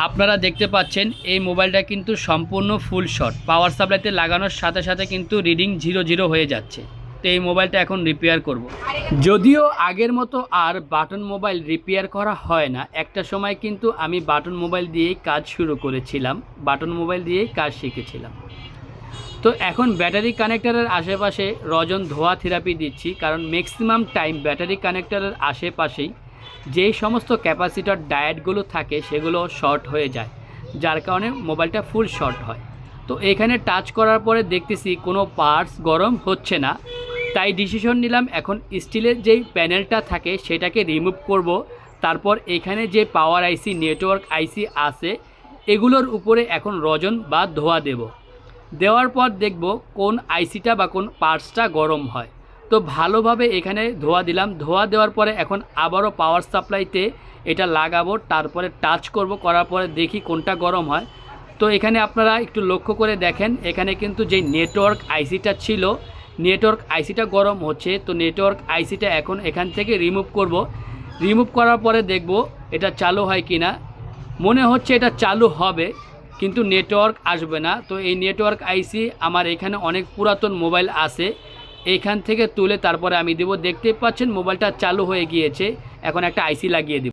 আপনারা দেখতে পাচ্ছেন এই মোবাইলটা কিন্তু সম্পূর্ণ ফুল শট, পাওয়ার সাপ্লাইতে লাগানোর সাথে সাথে কিন্তু রিডিং 00 হয়ে যাচ্ছে। তো এই মোবাইলটা এখন রিপেয়ার করব। যদিও আগের মতো আর বাটন মোবাইল রিপেয়ার করা হয় না, একটা সময় কিন্তু আমি বাটন মোবাইল দিয়েই কাজ শুরু করেছিলাম, বাটন মোবাইল দিয়েই কাজ শিখেছিলাম। তো এখন ব্যাটারি কানেক্টরের আশেপাশে রজন ধোয়া থেরাপি দিচ্ছি, কারণ ম্যাক্সিমাম টাইম ব্যাটারি কানেক্টরের আশেপাশেই যেই সমস্ত ক্যাপাসিটর ডায়েটগুলো থাকে সেগুলো শর্ট হয়ে যায়, যার কারণে মোবাইলটা ফুল শর্ট হয়। তো এখানে টাচ করার পরে দেখতেছি কোনো পার্টস গরম হচ্ছে না, তাই ডিসিশন নিলাম এখন স্টিলের যেই প্যানেলটা থাকে সেটাকে রিমুভ করব। তারপর এখানে যে পাওয়ার আইসি, নেটওয়ার্ক আইসি আছে এগুলোর উপরে এখন রজন বা ধোয়া দেব। দেওয়ার পর দেখব কোন আইসিটা বা কোন পার্টসটা গরম হয়। তো ভালোভাবে এখানে ধোয়া দিলাম, ধোয়া দেওয়ার পরে এখন আবারও পাওয়ার সাপ্লাইতে এটা লাগাবো, তারপরে টাচ করব, করার পরে দেখি কোনটা গরম হয়। তো এখানে আপনারা একটু লক্ষ্য করে দেখেন, এখানে কিন্তু যেই নেটওয়ার্ক আইসিটা ছিল, নেটওয়ার্ক আইসিটা গরম হচ্ছে। তো নেটওয়ার্ক আইসিটা এখন এখান থেকে রিমুভ করব। রিমুভ করার পরে দেখব এটা চালু হয় কি না। মনে হচ্ছে এটা চালু হবে, কিন্তু নেটওয়ার্ক আসবে না। তো এই নেটওয়ার্ক আইসি আমার এখানে অনেক পুরাতন মোবাইল আছে, এইখান থেকে তুলে তারপরে আমি দেব। দেখতেই পাচ্ছেন মোবাইলটা চালু হয়ে গিয়েছে, এখন একটা আইসি লাগিয়ে দেব।